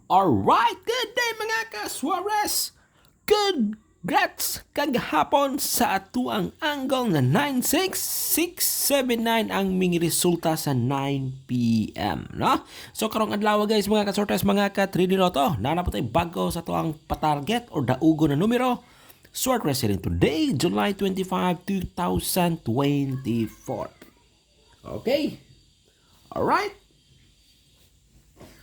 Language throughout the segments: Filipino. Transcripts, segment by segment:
Alright, good day mga ka-Suarez! Congrats kagahapon sa atuang angle na 96679 ang ming resulta sa 9 p.m. No? So karong adlaw guys mga ka-Suarez, mga ka-3D Lotto, nanapot ay bago sa atuang patarget or daugo na numero. Suarez heading today, July 25, 2024. Okay. Alright.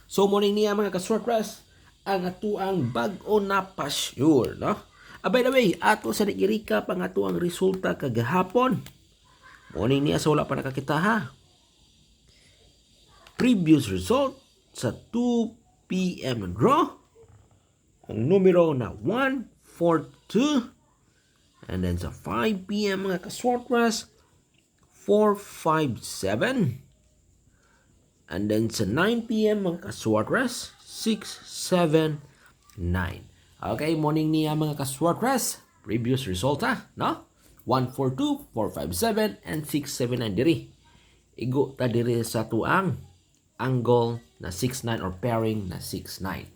So morning niya mga ka-Suarez, ang atuang bag-o na pasyur, no? By the way, ato sa nag-recap ang atuang resulta kagahapon. Morning niya sa wala pa nakakita ha. Previous result sa 2 p.m. na draw. Ang numero na 142. And then sa 5 p.m. mga ka-Suarez, 457. And then sa 9 p.m. mga ka-Suarez, 679. Okay, morning niya mga ka-Suarez. Previous result ha, no? 142, 457, and 679 diri. Igo ta diri sa tuang angle na 69 or pairing na 69.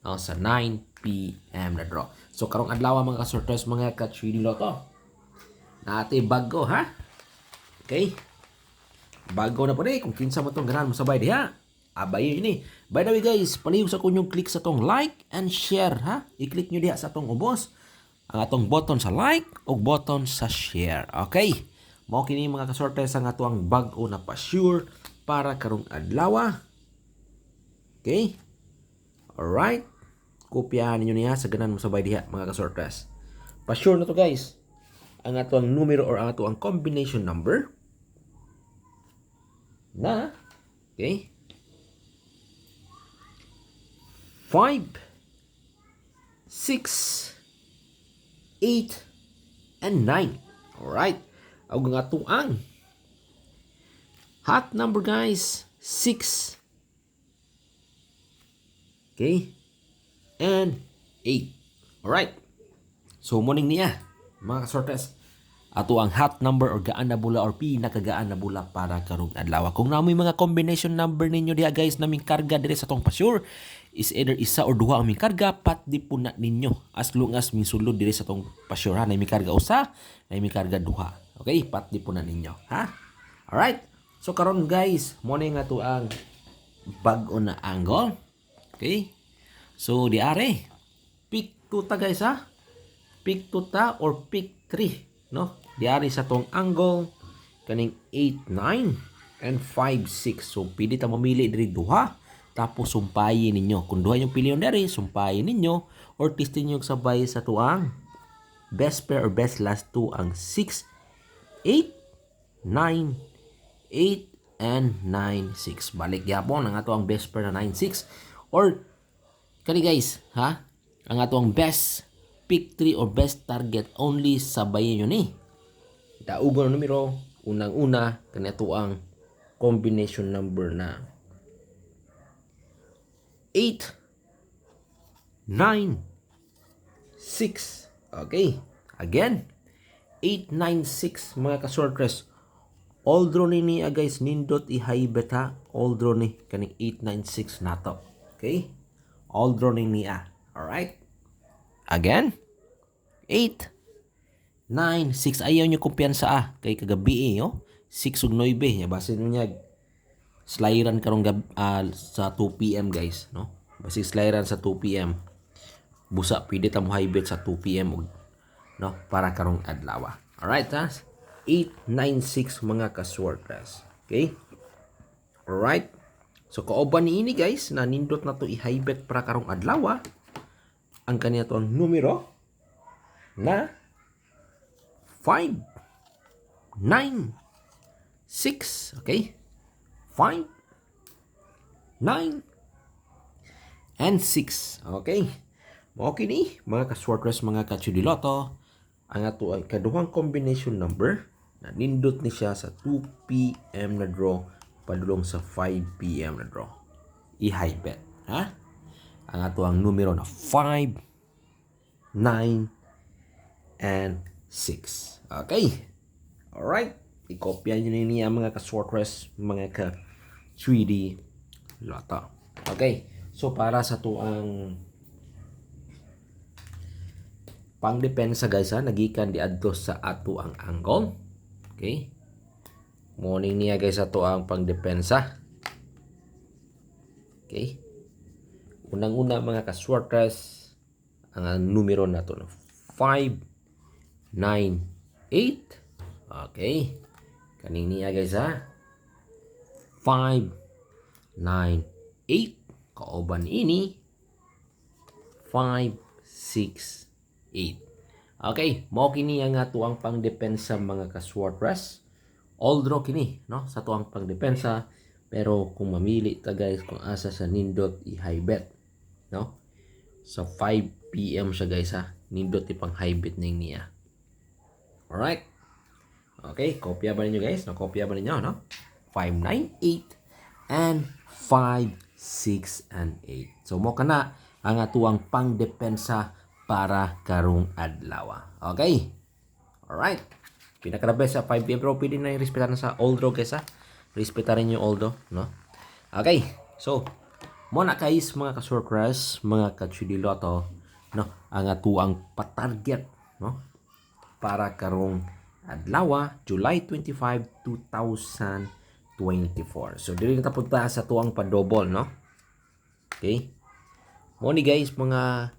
No, sa 9 p.m. na draw. So karong adlaw mga ka-Suarez, mga ka-3D Lotto. Nati bago ha. Okay? Bago na po rin, kung kinsa mo itong ganahan mo sabay diha. Abay ini. By the way guys, palihog sa kunyong click sa tong like and share ha. I-click nyo diha sa tong ubos. Ang atong button sa like o button sa share. Okay? Mao kini mga kasortes ang atuang bag-o na pa-sure para karong adlaw. Okay? Alright. Kopyahan ninyo niya sa ganahan mo sabay diha mga kasortes. Pa-sure na to guys. Ang atuang numero or ang atuang combination number na, okay, 5, 6, 8, and 9. Alright. Ang atuang hot number guys, 6, okay, and 8. Alright. So morning niya mga kasortes, ato ang hot number or gaan na bula or pinakagaan na bula para karong adlaw. Kung namoy mga combination number ninyo diha guys na ming karga dire sa tong pa-sure, is either isa or duha ang ming karga, pat di po na ninyo. As long as ming sulod dire sa tong pa-sure ha, na ming karga usa, na ming karga duha. Okay, pat di po na ninyo ha. Alright. So karon guys, mo na nga to ang bag-o na angle. Okay? So di are pick 2 ta guys ha. Pick 2 ta or pick 3. No? Diari sa tong angle kaning 8, 9 and 5, 6. So pili ta mamili diri duha tapos sumpayin ninyo. Kung duha yung piliyon diri, sumpayin ninyo or testin niyo sabay sa tuang best pair or best last 2 ang 6, 8, 9, 8 and 9, 6. Balik gyapon ang ato ang best pair na 9, 6 or kani guys, ha? Ang ato ang best pick 3 or best target only sabayin nyo ni. Daugo na numero, unang-una, kanito ang combination number na 8, 9, 6. Okay. Again, 8, 9, 6 mga ka-Suarez. All draw ni niya guys, nindot i-hybet ha. All draw ni kaning 8, 9, 6 nato. Okay? All draw ni niya. Alright? Again, 8, 9, 6. Ayaw nyo kumpiyansa kay kagabi oh. 6 ug 9. Base nyo niya, sliran karong sa 2 p.m. guys. No? Base sliran sa 2 p.m. Busa, pwede ta mo hybrid sa 2 p.m. No? Para karong adlaw. Alright ha? 8, 9, 6 mga ka-Suarez. Okay? Alright. So kauban ni ini guys, na nindot na to i-hybrid para karong adlaw. Ang kaniya to numero na 5, 9, 6. Okay? 5, 9, and 6. Okay? Okay ni, mga ka-Suarez, mga ka-3D Lotto, ang ato ay kaduhang combination number na nindot ni siya sa 2 p.m. na draw padulong sa 5 p.m. na draw. I-high bet. Ha? Ang ato ang numero na 5, 9, and 6. Okay. Alright. I-kopya nyo na niya mga ka-Suarez, mga ka 3D Lotto. Okay. So para sa tuang pangdepensa guys ha, nagikan di adto sa ato ang angle. Okay? Morning niya guys ato ang pangdepensa. Okay? Unang-una mga ka-shorters, ang numero nato na 5, 9, 8. Okay? Kaning niya guys ha. 5, 9, 8. Kauban ini 5, 6, 8. Okay, mao kini ang tuang pangdepensa mga ka-shorters. All draw kini, no? Sa tuang pangdepensa. Pero kung mamili ta guys kung asa sa nindot i-high bet, no? Sa 5 PM siya guys ha. Nindot ipang high bet ning niya. Alright. Okay, kopya ba ninyo guys? Nakopya ba ninyo, no? 5, 9, 8 and 5, 6 and 8. So mo kana ang atuang pangdepensa para karong adlaw. Okay? Alright. Pinaka-best sa 5 PM pero pwede na i-respetaran sa all draw guys ha. Respetarin yung all draw, no? Okay. So, mo na guys mga ka-shorters, mga ka-chudiloto, no? Ang atuang patarget, no? Para karong adlaw, July 25, 2024. So, dili na punta sa tuang pa-double, no? Okay? Mo ni guys mga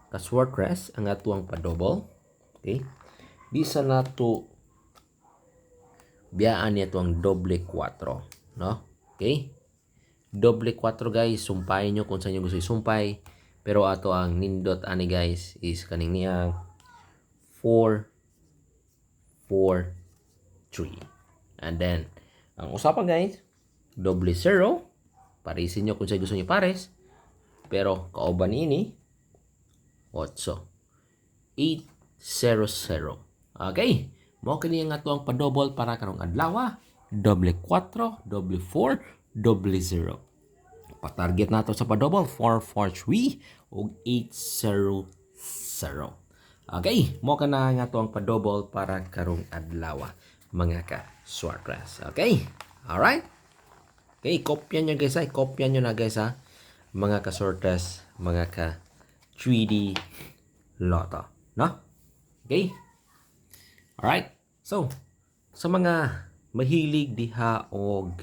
ka-shorters ang atuang pa-double. Okay? Di sa nato biyaan niya ito ang doble 4, no? Okay? Doble 4 guys, sumpayin nyo kung saan nyo gusto isumpay. Pero ato ang nindot ani guys is kaning niya 4, 4, 3. And then, ang usapan guys, doble 0. Parisin nyo kung saan gusto nyo pares. Pero kauban ini 8. 8, 0, 0. Okay? Mo kini nga to ang pa-double para karong adlaw. Doble 4, doble 4, doble 0. Pa-target nato sa pa-double 4, 4, 3 ug 8, 0, 0. Okay, mo kana nga to ang pa-double para karong adlaw mga ka-shorters. Okay? Alright? Okay, kopya nyo guys ha. Kopya nyo na guys ha. Mga ka-shorters, mga ka-3D Lotto. No? Okay? Alright? So, sa mga mahilig diha og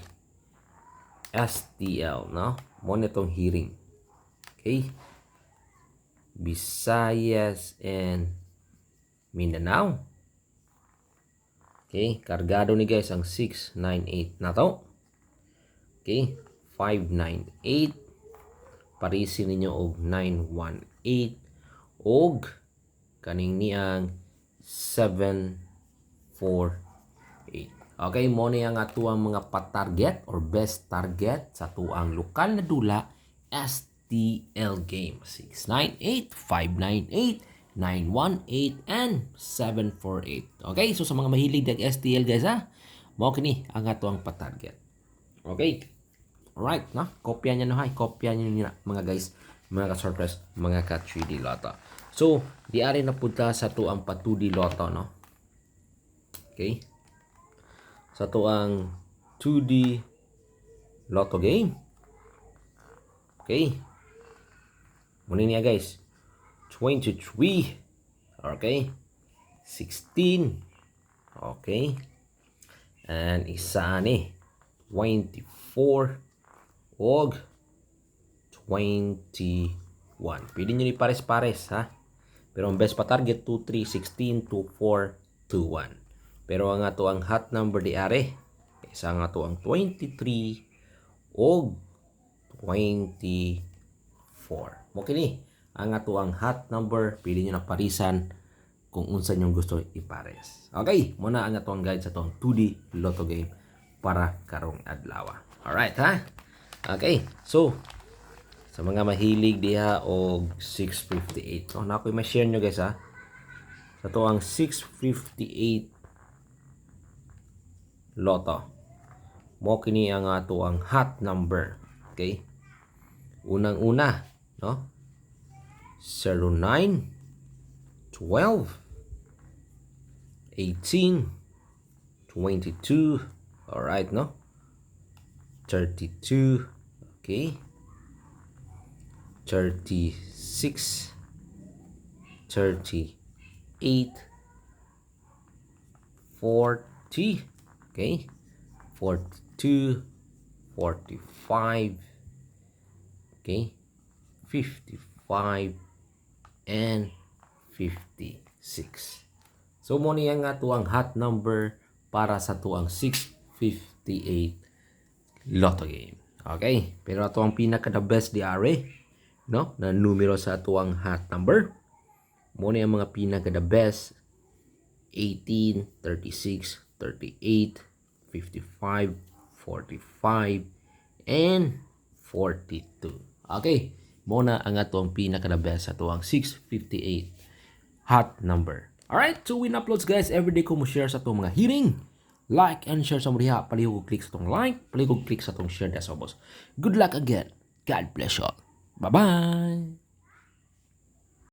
STL, no? Mo nitong hearing. Okay? Visayas and Mindanao. Okay? Kargado ni guys ang 698 na to. Okay? 598. Parisin ninyo og 918 og kaning niyang 748. Okay, mo ni ang atuang mga pa-target or best target sa tuang lokal na dula STL game. 698, 598, 918 and 748. Okay, so sa mga mahilig ng STL guys ha, mo kini ang atuang pa-target. Okay. Alright, no? Kopya niya na hay. Kopya niya mga guys, mga ka-shorters, mga ka-3D Lotto. So, di ari na punta sa tuang pa 2D Lotto, no? Okay? Sa tuang 2D Lotto game. Okay? Muna niya guys. 23. Okay? 16. Okay? And isa ni 24 og 21. Pwede nyo ni pares-pares ha. Pero ang best pa target 2, 3, 16, 2, 4, 2, 1. Pero ang ato ang hot number di are. Isa nga to ang 23 og 24. Mo kini ang ato ang hot number. Pili nyo na parisan kung unsa nyo gusto ipares. Okay, muna ang ato ang guide sa itong 2D Lotto game para karong adlaw. Alright ha? Okay, so sa mga mahilig diha og 658. So na ako'y ma-share nyo guys ha. Sa to ang 658 Lotto. Mo kini ang ato ang hot number. Okay? Unang-una, no? 09, 12, 18, 22, alright, no? 32, okay? 36, 38, 40, okay, 42, 45, okay, 55, and 56. So mo niya nga tuang hot number para sa tuang 658 lotto game. Okay, pero ato ang pinaka the best di are, no, na numero sa tuang hot number. Mo niya mga pinaka the best 18, 36, 38, 55, 45, and 42. Okay, muna ang atong pinaka-the-best sa tuwang 658 hot number. Alright, so win uploads guys, everyday ko mo share sa itong mga hearing. Like and share sa muriha. Palihog click sa itong like, palihog click sa itong share. That's all, boss. Good luck again. God bless you all. Bye-bye!